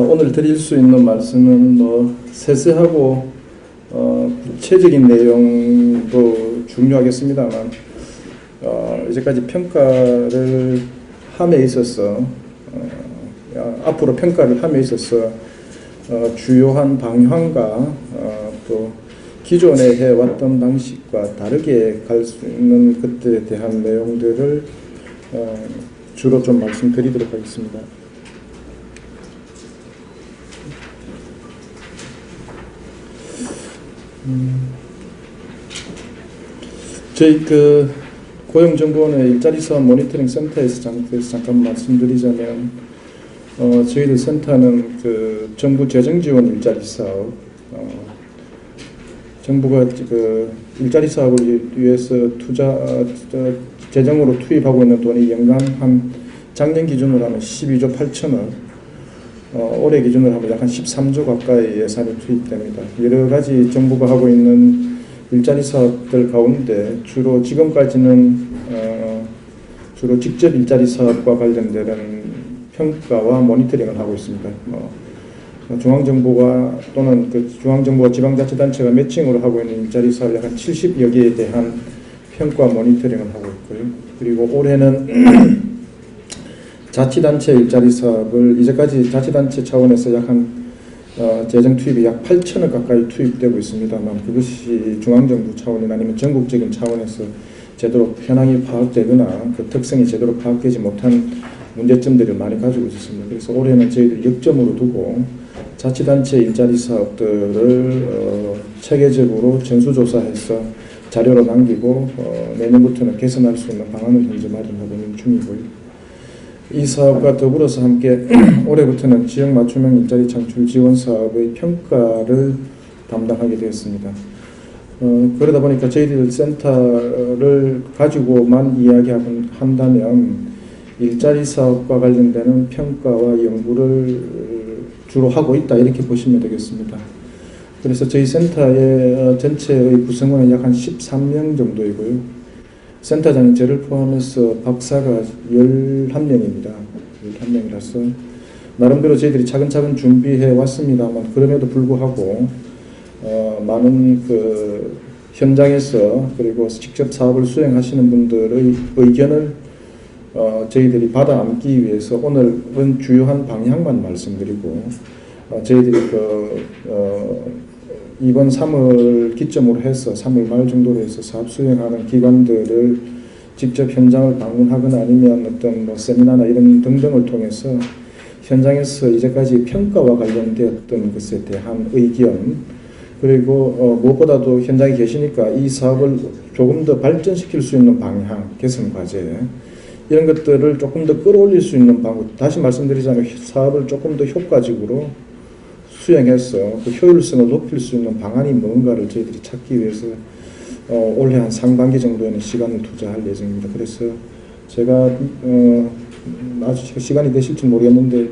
오늘 드릴 수 있는 말씀은 세세하고 구체적인 내용도 중요하겠습니다만 이제까지 평가를 함에 있어서 앞으로 평가를 함에 있어서 주요한 방향과 또 기존에 해왔던 방식과 다르게 갈 수 있는 것들에 대한 내용들을 주로 좀 말씀드리도록 하겠습니다. 저희 고용정보원의 일자리 사업 모니터링 센터에서 잠깐 말씀드리자면 저희들 센터는 정부 재정 지원 일자리 사업, 정부가 일자리 사업을 위해서 재정으로 투입하고 있는 돈이 연간 작년 기준으로 하면 12조 8천억, 올해 기준으로 하면 약 한 13조 가까이 예산이 투입됩니다. 여러 가지 정부가 하고 있는 일자리 사업들 가운데 주로 지금까지는 주로 직접 일자리 사업과 관련되는 평가와 모니터링을 하고 있습니다. 중앙정부가 또는 중앙정부와 지방자치단체가 매칭으로 하고 있는 일자리 사업 약 한 70여 개에 대한 평가 모니터링을 하고 있고요. 그리고 올해는 자치단체 일자리 사업을 이제까지 자치단체 차원에서 약 한 재정 투입이 약 8천억 가까이 투입되고 있습니다만 그것이 중앙정부 차원이나 아니면 전국적인 차원에서 제대로 현황이 파악되거나 그 특성이 제대로 파악되지 못한 문제점들을 많이 가지고 있었습니다. 그래서 올해는 저희들 역점으로 두고 자치단체 일자리 사업들을 체계적으로 전수조사해서 자료로 남기고 내년부터는 개선할 수 있는 방안을 현재 마련하고 있는 중이고요. 이 사업과 더불어서 함께 올해부터는 지역 맞춤형 일자리 창출 지원 사업의 평가를 담당하게 되었습니다. 그러다 보니까 저희들 센터를 가지고만 이야기한다면 일자리 사업과 관련되는 평가와 연구를 주로 하고 있다 이렇게 보시면 되겠습니다. 그래서 저희 센터의 전체의 구성원은 약 한 13명 정도이고요. 센터장인 저를 포함해서 박사가 11명입니다. 11명이라서 나름대로 저희들이 차근차근 준비해 왔습니다만 그럼에도 불구하고 많은 현장에서 그리고 직접 사업을 수행하시는 분들의 의견을 저희들이 받아 안기 위해서 오늘은 주요한 방향만 말씀드리고 저희들이 이번 3월 기점으로 해서 3월 말 정도로 해서 사업 수행하는 기관들을 직접 현장을 방문하거나 아니면 어떤 세미나나 이런 등등을 통해서 현장에서 이제까지 평가와 관련되었던 것에 대한 의견 그리고 무엇보다도 현장에 계시니까 이 사업을 조금 더 발전시킬 수 있는 방향, 개선 과제 이런 것들을 조금 더 끌어올릴 수 있는 방법 다시 말씀드리자면 사업을 조금 더 효과적으로 수행해서 그 효율성을 높일 수 있는 방안이 뭔가를 저희들이 찾기 위해서 올해 한 상반기 정도에는 시간을 투자할 예정입니다. 그래서 제가 아주 시간이 되실지 모르겠는데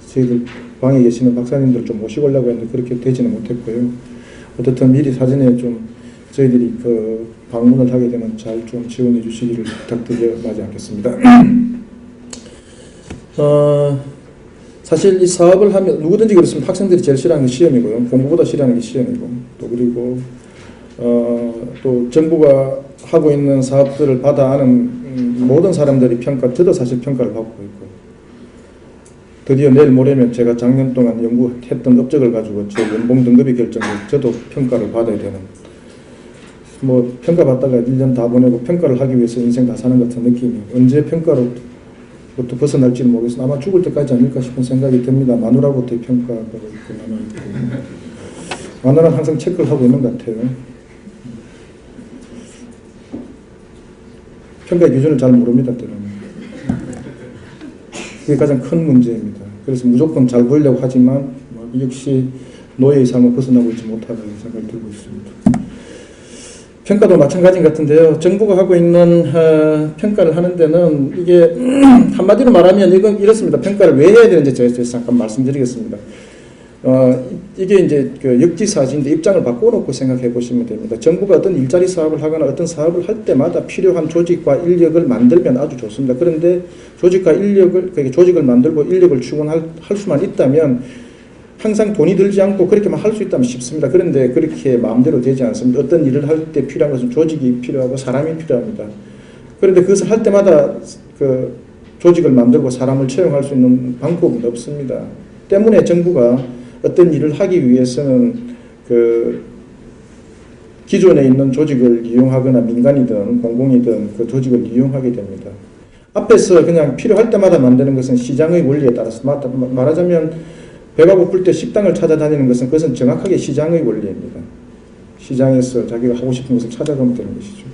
저희들 방에 계시는 박사님들 좀 모시고 오려고 했는데 그렇게 되지는 못했고요. 어떻든 미리 사전에 좀 저희들이 방문을 하게 되면 잘 좀 지원해 주시기를 부탁드려야지 않겠습니다. 사실 이 사업을 하면 누구든지 그렇습니다. 학생들이 제일 싫어하는 게 시험이고요. 공부보다 싫어하는 게 시험이고 또 그리고 또 정부가 하고 있는 사업들을 받아 아는 모든 사람들이 저도 사실 평가를 받고 있고 드디어 내일 모레면 제가 작년 동안 연구했던 업적을 가지고 제 연봉 등급이 결정돼 저도 평가를 받아야 되는 평가받다가 1년 다 보내고 평가를 하기 위해서 인생 다 사는 것 같은 느낌이 언제 평가로부터 벗어날지는 모르겠어요. 아마 죽을 때까지 아닐까 싶은 생각이 듭니다. 마누라부터 평가하고 있고 마누라는 항상 체크를 하고 있는 것 같아요. 평가의 기준을 잘 모릅니다. 때로는. 그게 가장 큰 문제입니다. 그래서 무조건 잘 보이려고 하지만 역시 노예의 삶을 벗어나고 있지 못하다는 생각이 들고 있습니다. 평가도 마찬가지 같은데요. 정부가 하고 있는 평가를 하는 데는 이게 한마디로 말하면 이렇습니다. 평가를 왜 해야 되는지 제가 잠깐 말씀드리겠습니다. 이게 이제 그 역지사지인데 입장을 바꿔놓고 생각해 보시면 됩니다. 정부가 어떤 일자리 사업을 하거나 어떤 사업을 할 때마다 필요한 조직과 인력을 만들면 아주 좋습니다. 그런데 조직과 인력을, 그러니까 조직을 만들고 인력을 충원할 수만 있다면 항상 돈이 들지 않고 그렇게만 할 수 있다면 쉽습니다. 그런데 그렇게 마음대로 되지 않습니다. 어떤 일을 할 때 필요한 것은 조직이 필요하고 사람이 필요합니다. 그런데 그것을 할 때마다 그 조직을 만들고 사람을 채용할 수 있는 방법은 없습니다. 때문에 정부가 어떤 일을 하기 위해서는 그 기존에 있는 조직을 이용하거나 민간이든 공공이든 그 조직을 이용하게 됩니다. 앞에서 그냥 필요할 때마다 만드는 것은 시장의 원리에 따라서 말하자면 배가 고플 때 식당을 찾아다니는 것은 그것은 정확하게 시장의 원리입니다. 시장에서 자기가 하고 싶은 것을 찾아가면 되는 것이죠.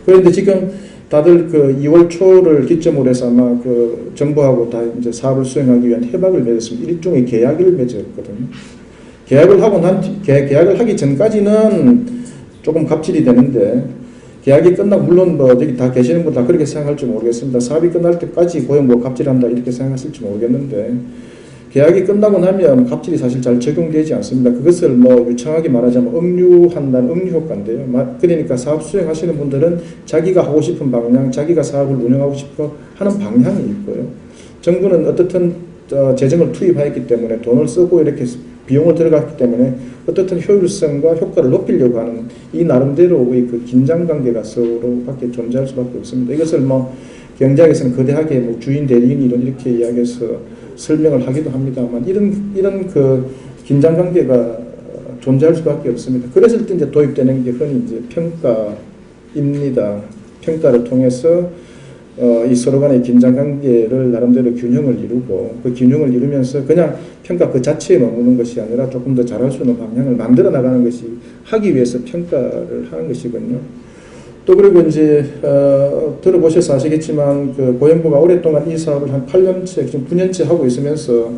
그런데 지금 다들 그 2월 초를 기점으로 해서 아마 그 정부하고 다 이제 사업을 수행하기 위한 협약을 맺었습니다. 일종의 계약을 맺었거든요. 계약을 하기 전까지는 조금 갑질이 되는데, 계약이 끝나고, 물론 뭐 여기 다 계시는 분 다 그렇게 생각할지 모르겠습니다. 사업이 끝날 때까지 고용보고 갑질한다 이렇게 생각하실지 모르겠는데, 계약이 끝나고 나면 갑질이 사실 잘 적용되지 않습니다. 그것을 뭐 유창하게 말하자면 억류한다는 억류효과인데요. 그러니까 사업 수행하시는 분들은 자기가 하고 싶은 방향, 자기가 사업을 운영하고 싶어 하는 방향이 있고요. 정부는 어떻든 재정을 투입하였기 때문에 돈을 쓰고 이렇게 비용을 들어갔기 때문에 어떻든 효율성과 효과를 높이려고 하는 이 나름대로의 그 긴장관계가 서로밖에 존재할 수밖에 없습니다. 이것을 뭐 경제학에서는 거대하게 뭐 주인 대리인 이론 이렇게 이야기해서 설명을 하기도 합니다만 이런 그 긴장관계가 존재할 수밖에 없습니다. 그랬을 때 이제 도입되는 게 흔히 이제 평가입니다. 평가를 통해서 이 서로 간의 긴장관계를 나름대로 균형을 이루고 그 균형을 이루면서 그냥 평가 그 자체에 머무는 것이 아니라 조금 더 잘할 수 있는 방향을 만들어 나가는 것이 하기 위해서 평가를 하는 것이거든요. 또 그리고 이제 들어보셔서 아시겠지만 그 고용부가 오랫동안 이 사업을 한 8년째, 지금 9년째 하고 있으면서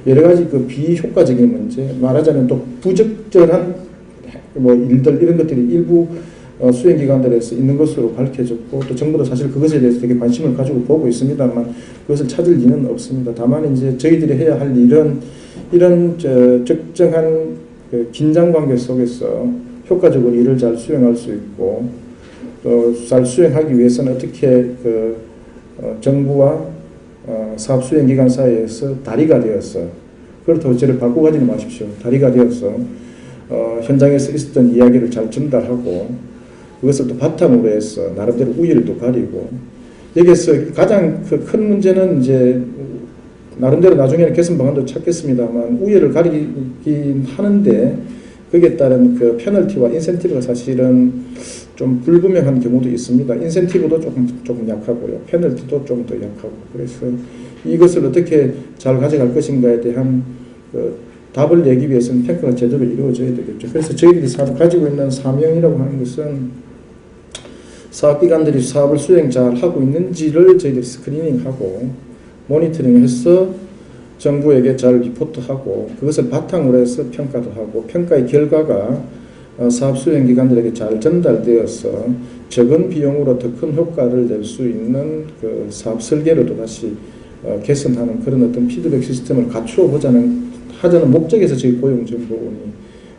여러 가지 그 비효과적인 문제, 말하자면 또 부적절한 뭐 일들 이런 것들이 일부 수행기관들에서 있는 것으로 밝혀졌고 또 정부도 사실 그것에 대해서 되게 관심을 가지고 보고 있습니다만 그것을 찾을 리는 없습니다. 다만 이제 저희들이 해야 할 일은 이런 적정한 그 긴장관계 속에서 효과적으로 일을 잘 수행할 수 있고 잘 수행하기 위해서는 어떻게 그 정부와 사업 수행기관 사이에서 다리가 되어서, 그렇다고 저를 바꾸고 가지는 마십시오. 다리가 되어서 현장에서 있었던 이야기를 잘 전달하고 그것을 또 바탕으로 해서 나름대로 우열도 가리고, 여기서 가장 큰 문제는 이제 나름대로 나중에는 개선 방안도 찾겠습니다만 우열을 가리긴 하는데 거기에 따른 그 페널티와 인센티브가 사실은 좀 불분명한 경우도 있습니다. 인센티브도 조금 약하고요. 페널티도 좀 더 약하고. 그래서 이것을 어떻게 잘 가져갈 것인가에 대한 그 답을 내기 위해서는 평가가 제대로 이루어져야 되겠죠. 그래서 저희들이 가지고 있는 사명이라고 하는 것은 사업기관들이 사업을 수행 잘 하고 있는지를 저희들이 스크리닝하고 모니터링해서 정부에게 잘 리포트하고 그것을 바탕으로 해서 평가도 하고 평가의 결과가 사업 수행기관들에게 잘 전달되어서 적은 비용으로 더 큰 효과를 낼 수 있는 그 사업 설계를 다시 개선하는 그런 어떤 피드백 시스템을 갖추어 하자는 목적에서 저희 고용정보원이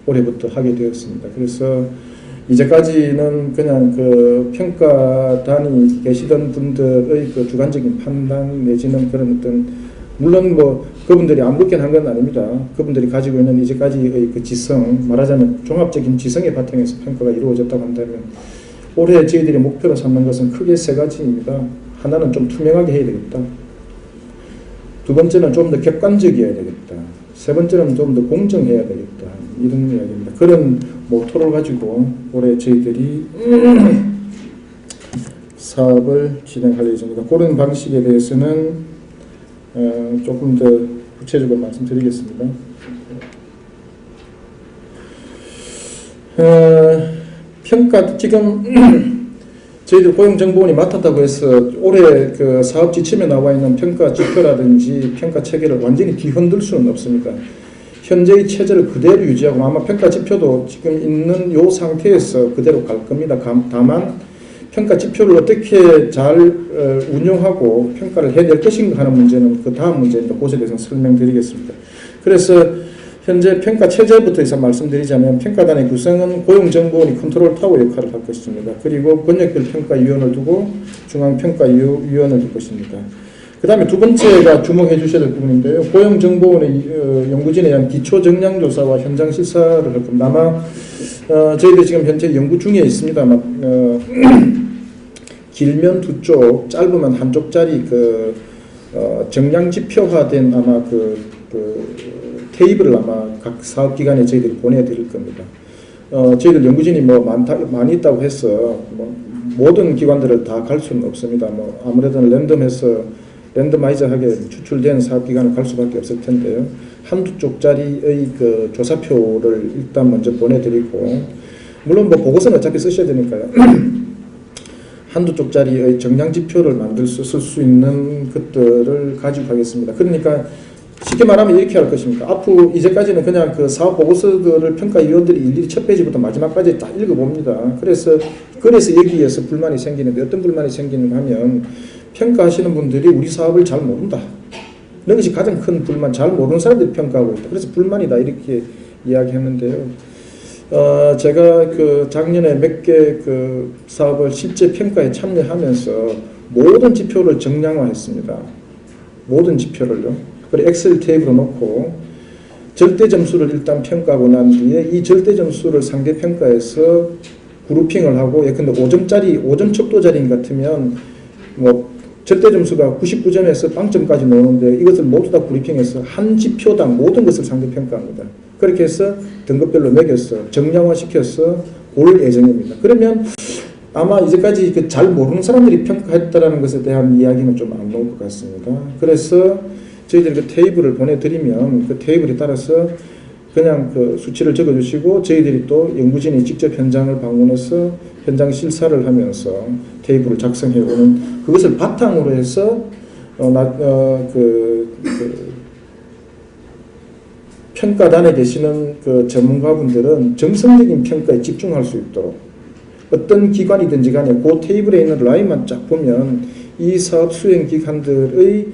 올해부터 하게 되었습니다. 그래서 이제까지는 그냥 그 평가단이 계시던 분들의 그 주관적인 판단 내지는 그런 어떤 물론 뭐 그분들이 아무렇게 한 건 아닙니다. 그분들이 가지고 있는 이제까지의 그 지성, 말하자면 종합적인 지성의 바탕에서 평가가 이루어졌다고 한다면 올해 저희들이 목표로 삼는 것은 크게 세 가지입니다. 하나는 좀 투명하게 해야 되겠다. 두 번째는 좀 더 객관적이어야 되겠다. 세 번째는 좀 더 공정해야 되겠다. 이런 이야기입니다. 그런 모토를 가지고 올해 저희들이 사업을 진행할 예정입니다. 그런 방식에 대해서는 조금 더 구체적으로 말씀드리겠습니다. 평가, 지금 저희들 고용정보원이 맡았다고 해서 올해 그 사업 지침에 나와 있는 평가 지표라든지 평가 체계를 완전히 뒤흔들 수는 없습니다. 현재의 체제를 그대로 유지하고 아마 평가 지표도 지금 있는 이 상태에서 그대로 갈 겁니다. 다만 평가 지표를 어떻게 잘 운용하고 평가를 해낼 것인가 하는 문제는 그 다음 문제입니다. 그것에 대해서 설명드리겠습니다. 그래서 현재 평가 체제부터 해서 말씀드리자면 평가단의 구성은 고용정보원이 컨트롤 타워 역할을 할 것입니다. 그리고 권역별 평가위원을 두고 중앙평가위원을 둘 것입니다. 그 다음에 두 번째가 주목해 주셔야 될 부분인데요. 고용정보원의 연구진에 의한 기초정량조사와 현장 실사를 할 겁니다. 아마 저희들 지금 현재 연구 중에 있습니다만 길면 두 쪽, 짧으면 한 쪽짜리 정량 지표화된 아마 테이블을 아마 각 사업기관에 저희들이 보내드릴 겁니다. 저희들 연구진이 많이 있다고 해서 모든 기관들을 다 갈 수는 없습니다. 아무래도 랜덤아이즈하게 추출된 사업기관을 갈 수밖에 없을 텐데요. 한두 쪽짜리의 조사표를 일단 먼저 보내드리고, 물론 보고서는 어차피 쓰셔야 되니까요. 한두 쪽짜리의 정량지표를 쓸 수 있는 것들을 가지고 가겠습니다. 그러니까 쉽게 말하면 이렇게 할 것입니다. 앞으로 이제까지는 그냥 사업 보고서들을 평가위원들이 일일이 첫 페이지부터 마지막까지 다 읽어봅니다. 그래서 여기에서 불만이 생기는데, 어떤 불만이 생기는가 하면 평가하시는 분들이 우리 사업을 잘 모른다. 이것이 가장 큰 불만, 잘 모르는 사람들이 평가하고 있다. 그래서 불만이다 이렇게 이야기했는데요. 제가 작년에 몇 개 사업을 실제 평가에 참여하면서 모든 지표를 정량화했습니다. 모든 지표를요. 그리고 엑셀 테이블로 놓고 절대 점수를 일단 평가하고 난 뒤에 이 절대 점수를 상대 평가에서 그룹핑을 하고, 예컨대 5점 척도자리인 같으면 절대 점수가 99점에서 빵점까지 나오는데 이것을 모두 다 그룹핑해서 한 지표당 모든 것을 상대 평가합니다. 그렇게 해서 등급별로 매겨서 정량화시켜서 올 예정입니다. 그러면 아마 이제까지 잘 모르는 사람들이 평가했다라는 것에 대한 이야기는 좀 안 나올 것 같습니다. 그래서 저희들이 테이블을 보내드리면 그 테이블에 따라서 그냥 수치를 적어주시고, 저희들이 또 연구진이 직접 현장을 방문해서 현장 실사를 하면서 테이블을 작성해 오는, 그것을 바탕으로 해서 평가단에 계시는 전문가분들은 정성적인 평가에 집중할 수 있도록, 어떤 기관이든지 간에 그 테이블에 있는 라인만 쫙 보면 이 사업 수행 기관들의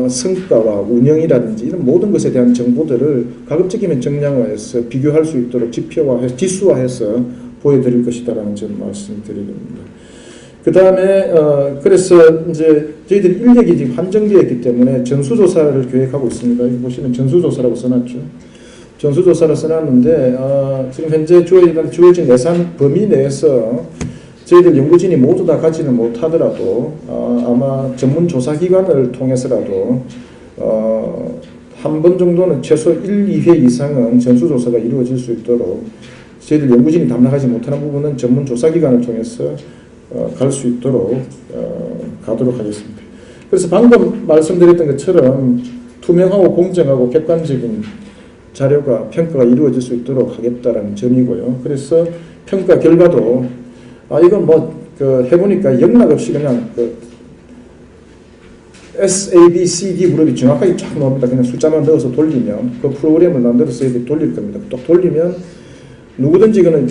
성과와 운영이라든지 이런 모든 것에 대한 정보들을 가급적이면 정량화해서 비교할 수 있도록 지표화해서 지수화해서 보여드릴 것이다라는 점 말씀드립니다. 그 다음에 그래서 이제 저희들이 인력이 지금 한정되어 있기 때문에 전수조사를 계획하고 있습니다. 여기 보시면 전수조사라고 써놨죠. 전수조사를 써놨는데 지금 현재 주어진 예산 범위 내에서 저희들 연구진이 모두 다 가지는 못하더라도 아마 전문조사기관을 통해서라도 한 번 정도는 최소 1, 2회 이상은 전수조사가 이루어질 수 있도록 저희들 연구진이 담당하지 못하는 부분은 전문조사기관을 통해서 갈 수 있도록 가도록 하겠습니다. 그래서 방금 말씀드렸던 것처럼 투명하고 공정하고 객관적인 자료가 평가가 이루어질 수 있도록 하겠다라는 점이고요. 그래서 평가 결과도 이건 해보니까 영락 없이 그냥 S, A, B, C, D 그룹이 정확하게 쫙 나옵니다. 그냥 숫자만 넣어서 돌리면 그 프로그램을 만들어서 돌릴 겁니다. 또 돌리면 누구든지 그는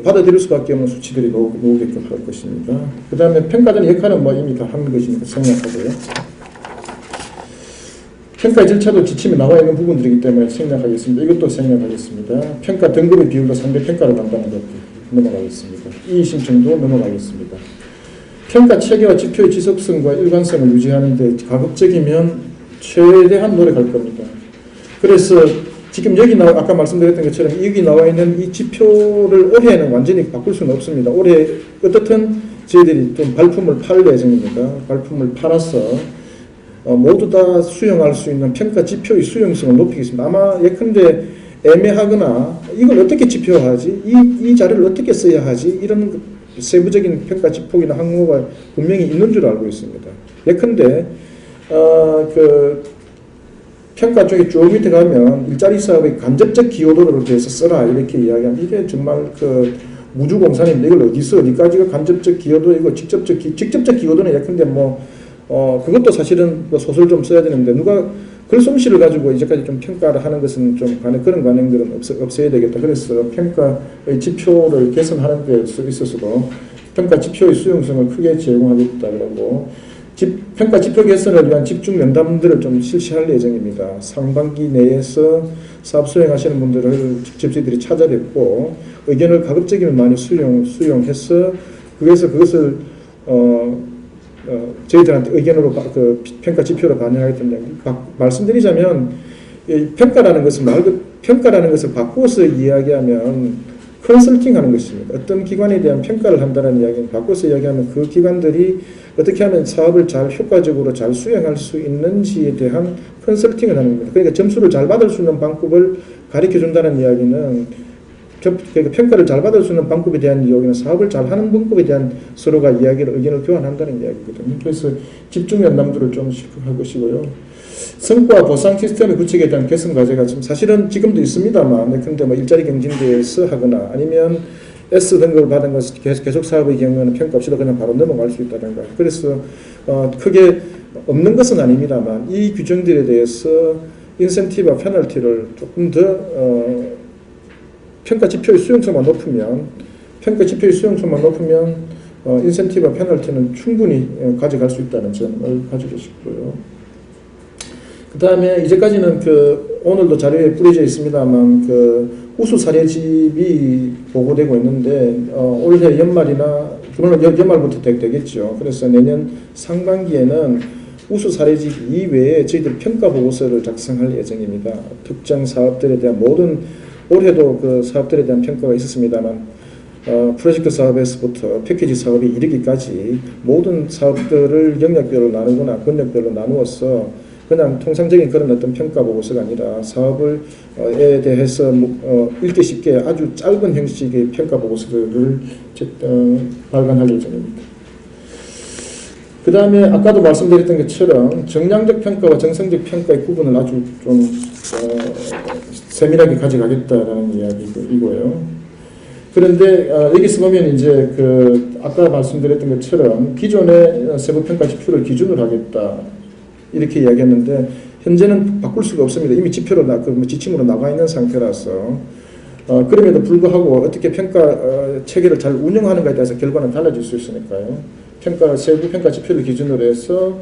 받아들일 수밖에 없는 수치들이 나오게끔 할 것입니다. 그 다음에 평가단의 역할은 이미 다 한 것이니까 생략하고요. 평가 절차도 지침에 나와 있는 부분들이기 때문에 생략하겠습니다. 이것도 생략하겠습니다. 평가 등급의 비율과 상대 평가를 담당하는 것 넘어가겠습니다. 이의 신청도 넘어가겠습니다. 평가 체계와 지표의 지속성과 일관성을 유지하는 데 가급적이면 최대한 노력할 겁니다. 그래서 지금 여기 아까 말씀드렸던 것처럼 여기 나와 있는 이 지표를 올해는 완전히 바꿀 수는 없습니다. 올해 어떻든 저희들이 좀 발품을 팔 예정입니다. 발품을 팔아서 모두 다 수용할 수 있는 평가 지표의 수용성을 높이겠습니다. 아마 예컨대 애매하거나 이걸 어떻게 지표화하지? 이 자료를 어떻게 써야 하지? 이런 세부적인 평가 지표나 항목가 분명히 있는 줄 알고 있습니다. 예컨대 평가 쪽에 쭉 밑에 가면 일자리 사업의 간접적 기여도를 대해서 써라 이렇게 이야기하면 이게 정말 무주공산인데 이걸 어디까지가 간접적 기여도이고 직접적 기여도는 예컨대 그것도 사실은 소설 좀 써야 되는데 누가 글솜씨를 가지고 이제까지 좀 평가를 하는 것은 좀 그런 관행들은 없어야 되겠다. 그래서 평가의 지표를 개선하는 데 있어서도 평가 지표의 수용성을 크게 제공하겠다 그러고, 평가 지표 개선을 위한 집중 면담들을 좀 실시할 예정입니다. 상반기 내에서 사업 수행하시는 분들을 직접 저희들이 찾아뵙고 의견을 가급적이면 많이 수용해서 그것을 저희들한테 의견으로 그 평가 지표로 반영하겠다는 말씀드리자면 평가라는 것을 바꾸어서 이야기하면 컨설팅하는 것입니다. 어떤 기관에 대한 평가를 한다는 이야기는 바꿔서 이야기하면 그 기관들이 어떻게 하면 사업을 잘 효과적으로 잘 수행할 수 있는지에 대한 컨설팅을 하는 겁니다. 그러니까 점수를 잘 받을 수 있는 방법을 가르쳐 준다는 이야기는 그러니까 평가를 잘 받을 수 있는 방법에 대한 이야기는 사업을 잘 하는 방법에 대한 서로가 의견을 교환한다는 이야기거든요. 그래서 집중 면담들을 좀 할 것이고요. 성과 보상 시스템의 구축에 대한 개선 과제가 사실은 지금도 있습니다만, 그런데 뭐 일자리 경쟁대에서 하거나 아니면 S 등급을 받은 것을 계속 사업의 경우에는 평가 없이도 그냥 바로 넘어갈 수 있다든가. 그래서 크게 없는 것은 아닙니다만 이 규정들에 대해서 인센티브와 페널티를 조금 더 평가 지표의 수용성만 높으면 인센티브와 페널티는 충분히 가져갈 수 있다는 점을 가지고 싶고요. 그 다음에 이제까지는 오늘도 자료에 뿌려져 있습니다만 우수 사례집이 보고되고 있는데 올해 연말이나 물론 연말부터 되겠죠. 그래서 내년 상반기에는 우수 사례집 이외에 저희들 평가 보고서를 작성할 예정입니다. 특정 사업들에 대한 올해도 그 사업들에 대한 평가가 있었습니다만 프로젝트 사업에서부터 패키지 사업에 이르기까지 모든 사업들을 영역별로 나누거나 권역별로 나누어서 그냥 통상적인 그런 어떤 평가 보고서가 아니라 사업에 대해서 읽기 쉽게 아주 짧은 형식의 평가 보고서를 발간할 예정입니다. 그 다음에 아까도 말씀드렸던 것처럼 정량적 평가와 정성적 평가의 구분을 아주 좀 세밀하게 가져가겠다라는 이야기이고요. 그런데 여기서 보면 이제 아까 말씀드렸던 것처럼 기존의 세부평가 지표를 기준으로 하겠다. 이렇게 이야기했는데 현재는 바꿀 수가 없습니다. 이미 지표로 지침으로 나가 있는 상태라서 그럼에도 불구하고 어떻게 평가 체계를 잘 운영하는가에 따라서 결과는 달라질 수 있으니까요. 세부 평가 지표를 기준으로 해서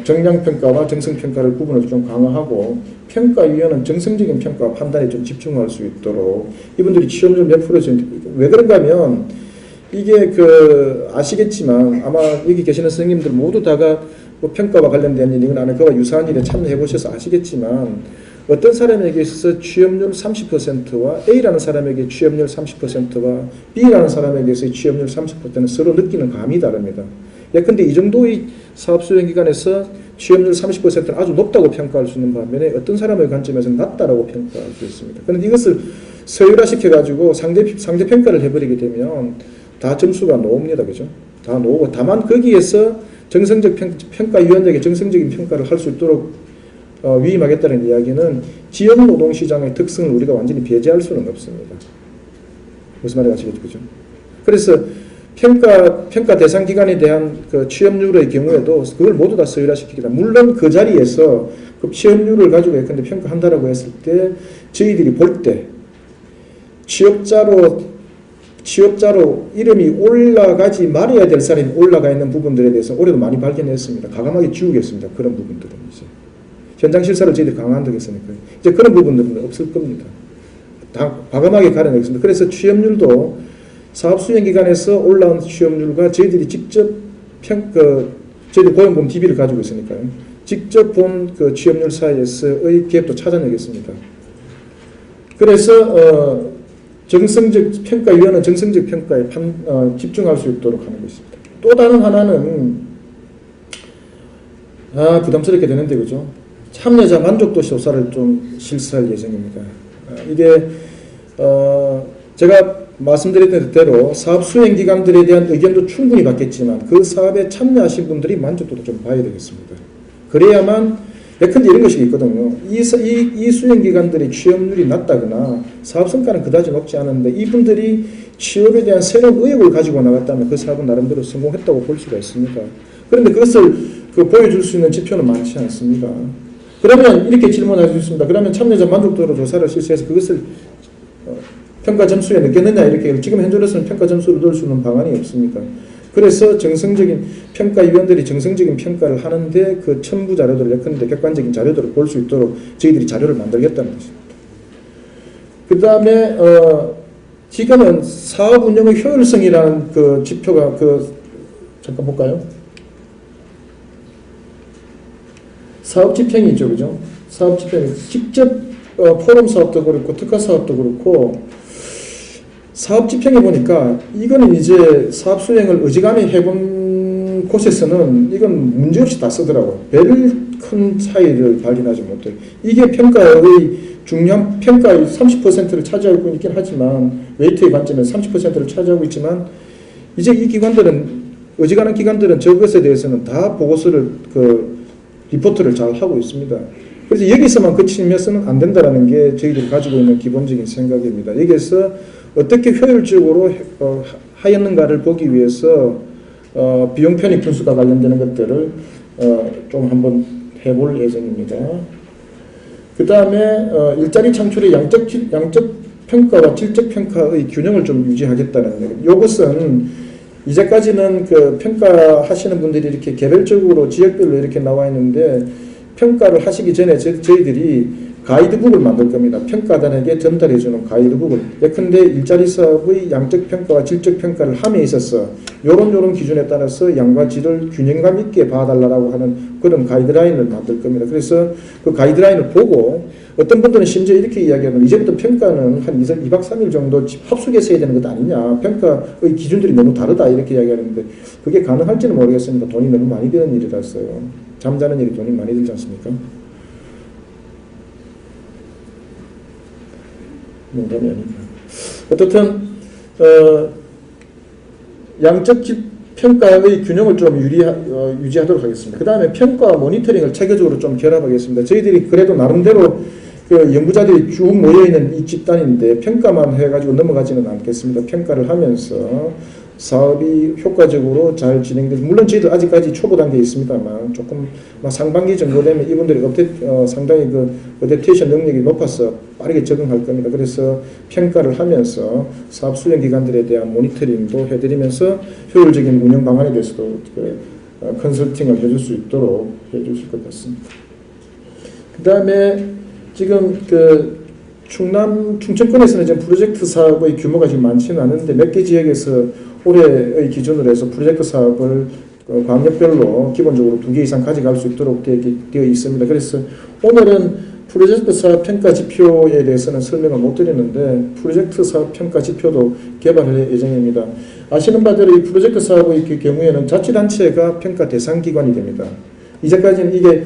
정량 평가와 정성 평가를 구분을 좀 강화하고 평가위원은 정성적인 평가와 판단에 좀 집중할 수 있도록 이분들이 취업률 몇 프로인지 왜 그런가 하면 이게 아시겠지만 아마 여기 계시는 선생님들 모두 다가 평가와 관련된 일이건 아니면 그와 유사한 일에 참여해 보셔서 아시겠지만 어떤 사람에게 있어서 취업률 30%와 A라는 사람에게 취업률 30%와 B라는 사람에게서의 취업률 30%는 서로 느끼는 감이 다릅니다. 예컨대 이 정도의 사업 수행 기관에서 취업률 30%는 아주 높다고 평가할 수 있는 반면에 어떤 사람의 관점에서는 낮다라고 평가할 수 있습니다. 그런데 이것을 서열화시켜가지고 상대 평가를 해버리게 되면 다 점수가 놓습니다. 그죠? 다 놓고 다만 거기에서 정성적 평가위원장의 정성적인 평가를 할 수 있도록 위임하겠다는 이야기는 지역 노동시장의 특성을 우리가 완전히 배제할 수는 없습니다. 무슨 말인지 아시겠죠? 그죠? 그래서 평가 대상 기관에 대한 취업률의 경우에도 그걸 모두 다 서열화시키겠다. 물론 그 자리에서 그 취업률을 가지고 예컨대 평가한다라고 했을 때 저희들이 볼 때 취업자로 이름이 올라가지 말아야 될 사람이 올라가 있는 부분들에 대해서 올해도 많이 발견했습니다. 과감하게 지우겠습니다. 그런 부분들은 이제 현장 실사를 저희들이 강화한다고 했으니까요. 이제 그런 부분들은 없을 겁니다. 다 과감하게 가려내겠습니다. 그래서 취업률도 사업 수행 기관에서 올라온 취업률과 저희들이 직접 저희들 고용보험 DB를 가지고 있으니까요. 직접 본 취업률 사이에서의 갭도 찾아내겠습니다. 그래서 정성적 평가위원은 정성적 평가에 집중할 수 있도록 하는 것입니다. 또 다른 하나는 부담스럽게 되는데 그죠? 참여자 만족도 조사를 좀 실시할 예정입니다. 이게 제가 말씀드렸던 대로 사업 수행 기관들에 대한 의견도 충분히 받겠지만 그 사업에 참여하신 분들이 만족도도 좀 봐야 되겠습니다. 그래야만 예컨대 이런 것이 있거든요. 이 수행기관들의 취업률이 낮다거나 사업 성과는 그다지 높지 않은데 이분들이 취업에 대한 새로운 의욕을 가지고 나갔다면 그 사업은 나름대로 성공했다고 볼 수가 있습니다. 그런데 그것을 보여줄 수 있는 지표는 많지 않습니다. 그러면 이렇게 질문할 수 있습니다. 그러면 참여자 만족도로 조사를 실시해서 그것을 평가 점수에 넣겠느냐 이렇게 지금 현재로서는 평가 점수를 넣을 수 있는 방안이 없습니다. 그래서 정성적인 평가위원들이 정성적인 평가를 하는데 그 첨부 자료들을 예컨대 객관적인 자료들을 볼 수 있도록 저희들이 자료를 만들겠다는 것입니다. 그 다음에 지금은 사업 운영의 효율성이라는 그 지표가 잠깐 볼까요? 사업 지평이죠, 그죠? 사업 지평이 직접 포럼 사업도 그렇고 특화 사업도 그렇고 사업 지평에 보니까 이거는 이제 사업 수행을 어지간히 해본 곳에서는 이건 문제없이 다 쓰더라고요. 별 큰 차이를 발견하지 못해요. 이게 평가의 중요한 평가의 30%를 차지하고 있긴 하지만 웨이트의 관점에서 30%를 차지하고 있지만 이제 이 기관들은 어지간한 기관들은 저것에 대해서는 다 보고서를 리포트를 잘 하고 있습니다. 그래서 여기서만 그치면서는 안 된다라는 게 저희들이 가지고 있는 기본적인 생각입니다. 여기에서 어떻게 효율적으로 하였는가를 보기 위해서 비용 편익 분수가 관련되는 것들을 좀 한번 해볼 예정입니다. 그 다음에 일자리 창출의 양적 평가와 질적 평가의 균형을 좀 유지하겠다는 거. 이것은 이제까지는 그 평가하시는 분들이 이렇게 개별적으로 지역별로 이렇게 나와 있는데 평가를 하시기 전에 저희들이 가이드북을 만들 겁니다. 평가단에게 전달해주는 가이드북을. 예컨대 일자리 사업의 양적 평가와 질적 평가를 함에 있어서 요런 기준에 따라서 양과 질을 균형감 있게 봐달라고 하는 그런 가이드라인을 만들 겁니다. 그래서 그 가이드라인을 보고 어떤 분들은 심지어 이렇게 이야기하면 이제부터 평가는 한 2박 3일 정도 합숙해서 해야 되는 것 아니냐. 평가의 기준들이 너무 다르다 이렇게 이야기하는데 그게 가능할지는 모르겠습니다. 돈이 너무 많이 드는 일이라서요. 잠자는 일이 돈이 많이 들지 않습니까? 농담이 아니고. 어떻든 양적 평가의 균형을 좀 유지하도록 하겠습니다. 그 다음에 평가와 모니터링을 체계적으로 좀 결합하겠습니다. 저희들이 그래도 나름대로 그 연구자들이 쭉 모여있는 이 집단인데 평가만 해가지고 넘어가지는 않겠습니다. 평가를 하면서 사업이 효과적으로 잘 진행돼서 물론 저희도 아직까지 초보 단계에 있습니다만 조금 상반기 정도 되면 이분들이 상당히 그 어댑테이션 능력이 높아서 빠르게 적응할 겁니다. 그래서 평가를 하면서 사업 수행 기관들에 대한 모니터링도 해드리면서 효율적인 운영 방안에 대해서도 컨설팅을 해줄 수 있도록 해주실 것 같습니다. 그 다음에 지금 충청권에서는 지금 프로젝트 사업의 규모가 지금 많지는 않은데 몇 개 지역에서 올해의 기준으로 해서 프로젝트 사업을 광역별로 기본적으로 2개 이상 가져갈 수 있도록 되어 있습니다. 그래서 오늘은 프로젝트 사업 평가 지표에 대해서는 설명을 못 드리는데 프로젝트 사업 평가 지표도 개발할 예정입니다. 아시는 바대로 이 프로젝트 사업의 경우에는 자치단체가 평가 대상 기관이 됩니다. 이제까지는 이게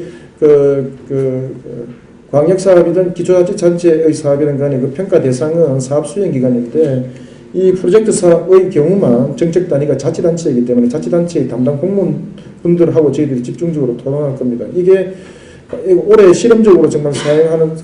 광역사업이든 기초자치단체의 사업이든 간에 그 평가 대상은 사업 수행기관인데 이 프로젝트 사업의 경우만 정책 단위가 자치단체이기 때문에 자치단체의 담당 공무원분들하고 저희들이 집중적으로 토론할 겁니다. 이게 올해 실험적으로 정말 사용하는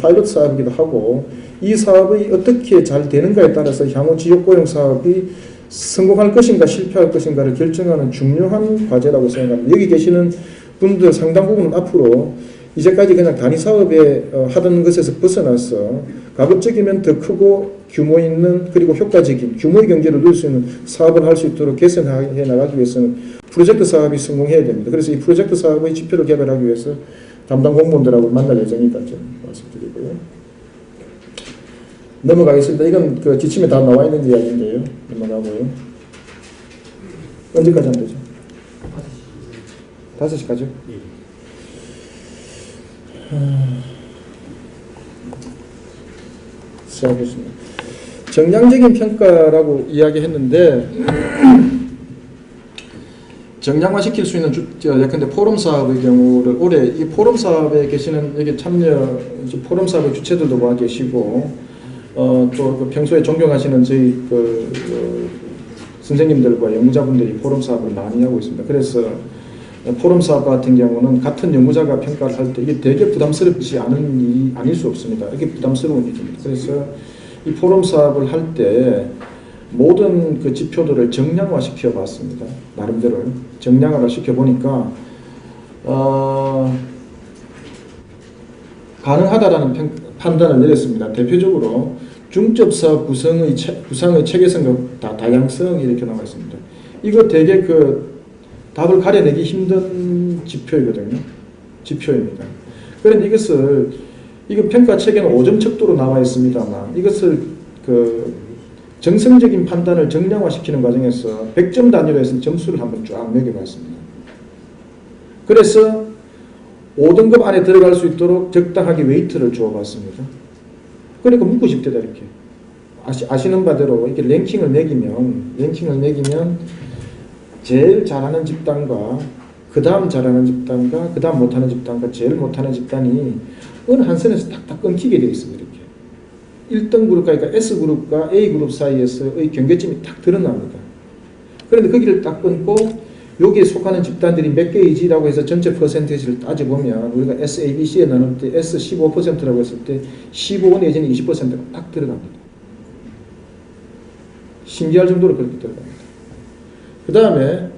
파일럿 사업이기도 하고 이 사업이 어떻게 잘 되는가에 따라서 향후 지역고용 사업이 성공할 것인가 실패할 것인가를 결정하는 중요한 과제라고 생각합니다. 여기 계시는 분들 상당 부분은 앞으로 이제까지 그냥 단위 사업에 하던 것에서 벗어나서 가급적이면 더 크고 규모 있는 그리고 효과적인 규모의 경제를 누릴 수 있는 사업을 할 수 있도록 개선해 나가기 위해서는 프로젝트 사업이 성공해야 됩니다. 그래서 이 프로젝트 사업의 지표를 개발하기 위해서 담당 공무원들하고 만날 예정이다 좀 말씀드리고요. 넘어가겠습니다. 이건 지침에 다 나와 있는 이야기인데요. 넘어가고요. 언제까지 하면 되죠? 5시까지요? 예. 시작하겠습니다. 정량적인 평가라고 이야기했는데 정량화시킬 수 있는 예컨대 포럼 사업의 경우를 올해 이 포럼 사업에 계시는 여기 참여 포럼 사업의 주체들도 와 계시고 또 평소에 존경하시는 저희 선생님들과 연구자분들이 포럼 사업을 많이 하고 있습니다. 그래서 포럼 사업 같은 경우는 같은 연구자가 평가를 할 때 이게 되게 부담스럽지 않은 일이 아닐 수 없습니다. 이게 부담스러운 일입니다. 그래서 이 포럼 사업을 할 때 모든 그 지표들을 정량화 시켜 봤습니다. 나름대로 정량화를 시켜 보니까 가능하다라는 판단을 내렸습니다. 대표적으로 중첩사업 구상의 체계성과 다양성 이렇게 나와 있습니다. 이거 되게 그 답을 가려내기 힘든 지표이거든요. 지표입니다. 그런데 이거 평가 책에는 5점 척도로 나와 있습니다만 이것을 그 정성적인 판단을 정량화시키는 과정에서 100점 단위로 해서 점수를 한번 쫙 매겨봤습니다. 그래서 5등급 안에 들어갈 수 있도록 적당하게 웨이트를 주어봤습니다. 그러니까 묻고 싶대다 이렇게. 아시는 바대로 이렇게 랭킹을 매기면 제일 잘하는 집단과 그 다음 잘하는 집단과 그 다음 못하는 집단과 제일 못하는 집단이 어느 한 선에서 탁탁 끊기게 되어 있습니다. 이렇게 1등 그룹과 그러니까 S그룹과 A그룹 사이에서의 경계점이 딱 드러납니다. 그런데 거기를 딱 끊고 여기에 속하는 집단들이 몇 개이지라고 해서 전체 퍼센테이지를 따져보면 우리가 SABC에 나눌 때 S 15%라고 했을 때 15 내지는 20%가 딱 들어갑니다. 신기할 정도로 그렇게 들어갑니다. 그 다음에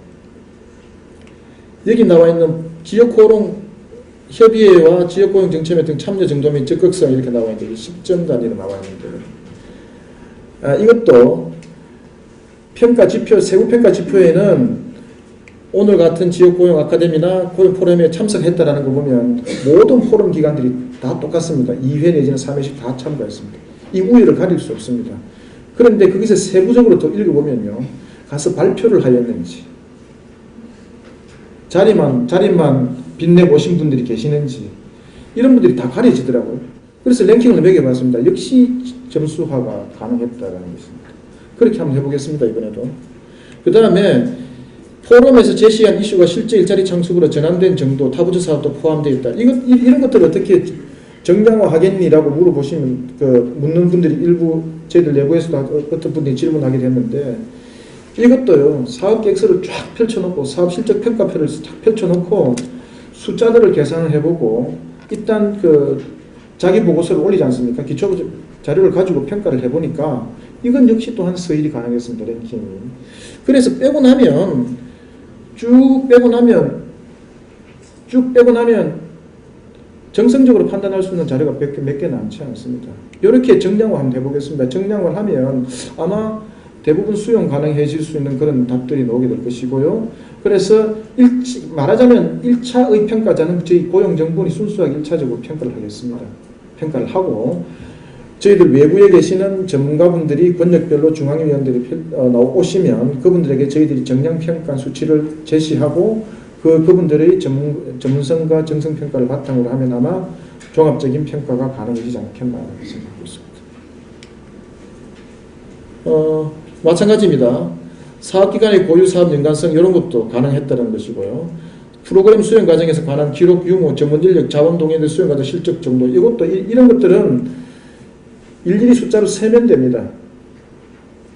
여기 나와 있는 지역호롱 협의회와 지역고용 정책에 등 참여 정도 및 적극성 이렇게 나와 있는데 10점 단위로 나와 있는데 이것도 평가 지표, 세부 평가 지표에는 오늘 같은 지역고용 아카데미나 고용 포럼에 참석했다라는 거 보면 모든 포럼 기관들이 다 똑같습니다. 2회 내지는 3회씩 다 참가했습니다. 이 우위를 가릴 수 없습니다. 그런데 거기서 세부적으로 또 읽어보면요. 가서 발표를 하였는지 자리만 빛내고 오신 분들이 계시는지 이런 분들이 다 가려지더라고요. 그래서 랭킹을 매겨봤습니다. 역시 점수화가 가능했다라는 것입니다. 그렇게 한번 해보겠습니다. 이번에도. 그 다음에 포럼에서 제시한 이슈가 실제 일자리 창출으로 전환된 정도, 타부조 사업도 포함되어 있다. 이런 것들을 어떻게 정량화하겠니라고 물어보시면 묻는 분들이 일부 저희들 내부에서도 어떤 분들이 질문하게 됐는데 이것도요. 사업 계획서를 쫙 펼쳐놓고 사업 실적 평가표를 쫙 펼쳐놓고 숫자들을 계산을 해보고 일단 자기 보고서를 올리지 않습니까? 기초 자료를 가지고 평가를 해보니까 이건 역시 또한 서열이 가능했습니다. 랭킹이. 그래서 쭉 빼고 나면 정성적으로 판단할 수 있는 자료가 몇 개 남지 않습니다. 이렇게 정량화 한번 해보겠습니다. 정량화를 하면 아마 대부분 수용 가능해질 수 있는 그런 답들이 나오게 될 것이고요. 그래서 말하자면 1차의 평가자는 저희 고용정보원이 순수하게 1차적으로 평가를 하겠습니다. 평가를 하고 저희들 외부에 계시는 전문가분들이 권역별로 중앙위원들이 오시면 그분들에게 저희들이 정량평가 수치를 제시하고 그분들의 전문성과 정성평가를 바탕으로 하면 아마 종합적인 평가가 가능해지지 않겠나 생각하고 있습니다. 마찬가지입니다. 사업기관의 고유 사업 연관성 이런 것도 가능했다는 것이고요. 프로그램 수행 과정에서 관한 기록 유무, 전문 인력, 자원 동원의 수행 과정 실적 정도 이것도 이런 것들은 일일이 숫자로 세면 됩니다.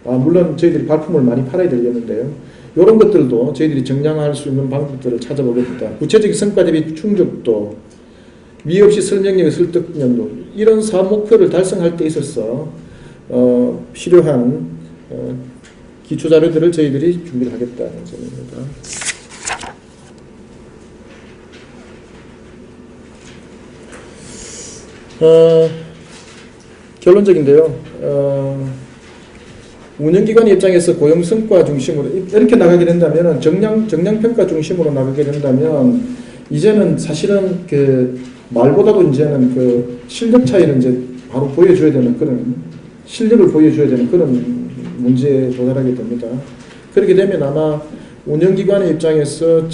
물론 저희들이 발품을 많이 팔아야 되겠는데요. 이런 것들도 저희들이 정량화할 수 있는 방법들을 찾아보겠다. 구체적인 성과 대비 충족도, 미 없이 설명력의 설득력도 이런 사업 목표를 달성할 때 있어서 필요한 기초 자료들을 저희들이 준비를 하겠다는 점입니다. 결론적인데요. 운영기관의 입장에서 고용성과 중심으로 이렇게 나가게 된다면 정량평가 중심으로 나가게 된다면 이제는 사실은 말보다도 이제는 실력 차이를 이제 바로 보여줘야 되는 그런 실력을 보여줘야 되는 그런 문제에 도달하게 됩니다. 그렇게 되면 아마 운영기관의 입장에서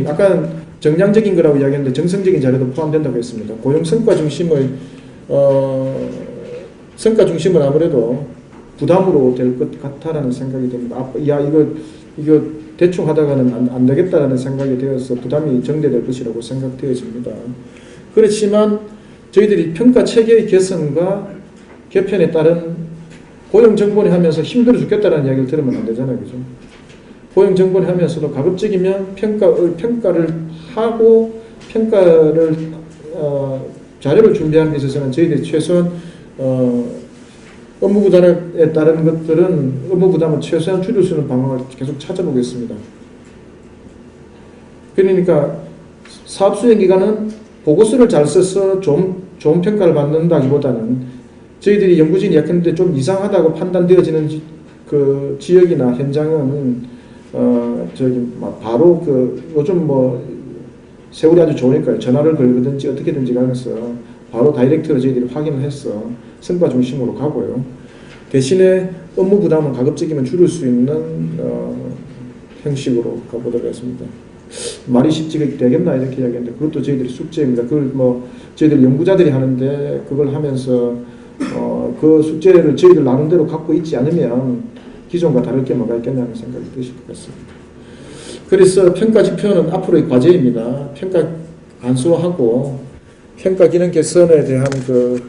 아까 정량적인 거라고 이야기했는데 정성적인 자료도 포함된다고 했습니다. 고용 성과 중심을 아무래도 부담으로 될 것 같다라는 생각이 듭니다. 이거 대충 하다가는 안 되겠다라는 생각이 되어서 부담이 정대될 것이라고 생각되어집니다. 그렇지만 저희들이 평가 체계의 개선과 개편에 따른 고용정보원이 하면서 힘들어 죽겠다라는 이야기를 들으면 안 되잖아요. 그죠? 고용정보원이 하면서도 가급적이면 평가를 하고 자료를 준비하는 데 있어서는 저희들이 최소한 업무 부담에 따른 것들은 업무 부담을 최소한 줄일 수 있는 방법을 계속 찾아보겠습니다. 그러니까 사업 수행 기간은 보고서를 잘 써서 좋은 평가를 받는다기보다는 저희들이 연구진이 예컨대 좀 이상하다고 판단되어지는 그 지역이나 현장은 저기 바로 그 요즘 뭐 세월이 아주 좋으니까요. 전화를 걸든지 어떻게든지 가면서 바로 다이렉트로 저희들이 확인을 해서 성과 중심으로 가고요. 대신에 업무 부담은 가급적이면 줄일 수 있는 형식으로 가보도록 하겠습니다. 말이 쉽지 되겠나 이렇게 이야기했는데 그것도 저희들이 숙제입니다. 그걸 뭐 저희들 연구자들이 하는데 그걸 하면서 그 숙제를 저희들 나름대로 갖고 있지 않으면 기존과 다를 게 뭐가 있겠냐는 생각이 드실 것 같습니다. 그래서 평가 지표는 앞으로의 과제입니다. 평가 간소화하고 평가 기능 개선에 대한 그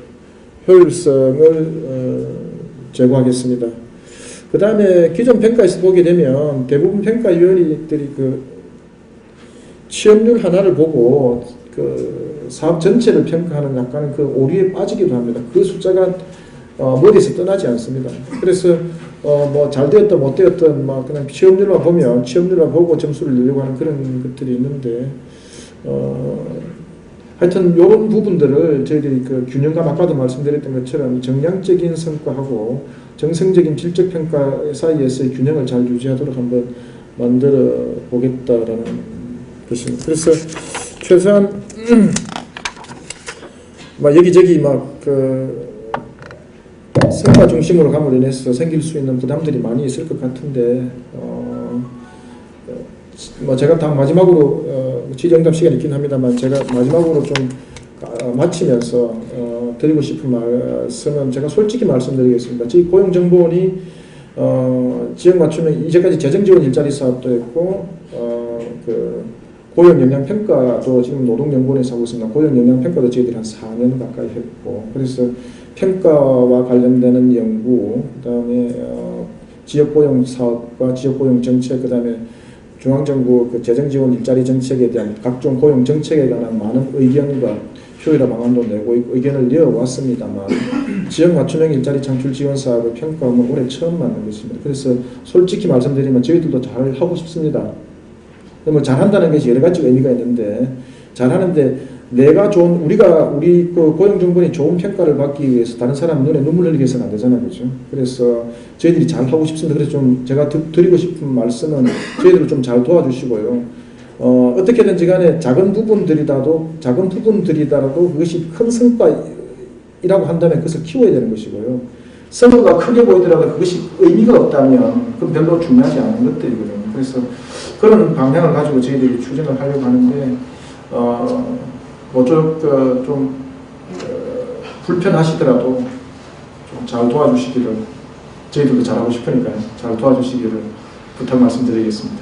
효율성을 제고하겠습니다. 그 다음에 기존 평가에서 보게 되면 대부분 평가위원들이 그 취업률 하나를 보고 그 사업 전체를 평가하는 약간 그 오류에 빠지기도 합니다. 그 숫자가 머리에서 떠나지 않습니다. 그래서 뭐 잘 되었든 못 되었든 막 그냥 취업률만 보면 취업률만 보고 점수를 내려고 하는 그런 것들이 있는데 하여튼 이런 부분들을 저희들이 그 균형감 아까도 말씀드렸던 것처럼 정량적인 성과하고 정성적인 질적 평가 사이에서의 균형을 잘 유지하도록 한번 만들어 보겠다라는 것입니다. 그래서 최소한 막 여기저기 막 그 성과 중심으로 감으로 인해서 생길 수 있는 부담들이 많이 있을 것 같은데 뭐 제가 다 마지막으로 질의응답 시간이 있긴 합니다만 제가 마지막으로 좀 마치면서 드리고 싶은 말씀은 제가 솔직히 말씀드리겠습니다. 저희 고용정보원이 지역 맞춤형 이제까지 재정지원 일자리 사업도 했고 그 고용영향평가도 지금 노동연구원에서 하고 있습니다. 고용영향평가도 저희들이 한 4년 가까이 했고 그래서 평가와 관련되는 연구, 그 다음에 지역고용 사업과 지역고용 정책, 그 다음에 중앙정부 그 재정지원 일자리 정책에 대한 각종 고용 정책에 관한 많은 의견과 효율화 방안도 내고 의견을 내어왔습니다만 지역 맞춤형 일자리 창출 지원 사업의 평가는 올해 처음 만든 것입니다. 그래서 솔직히 말씀드리면 저희들도 잘 하고 싶습니다. 뭐 잘한다는 것이 여러 가지 의미가 있는데 잘하는데 내가 좋은 우리 그 고용정보원이 좋은 평가를 받기 위해서 다른 사람 눈에 눈물 흘리게 해서는 안 되잖아요, 그렇죠? 그래서 저희들이 잘 하고 싶습니다. 그래서 좀 제가 드리고 싶은 말씀은 저희들을 좀 잘 도와주시고요. 어떻게든지 간에 작은 부분들이라도 그것이 큰 성과이라고 한다면 그것을 키워야 되는 것이고요. 성과가 크게 보이더라도 그것이 의미가 없다면 그건 별로 중요하지 않은 것들이거든요. 그래서 그런 방향을 가지고 저희들이 추진을 하려고 하는데 좀 불편하시더라도 좀 잘 도와주시기를 저희들도 잘하고 싶으니까요. 잘 도와주시기를 부탁 말씀드리겠습니다.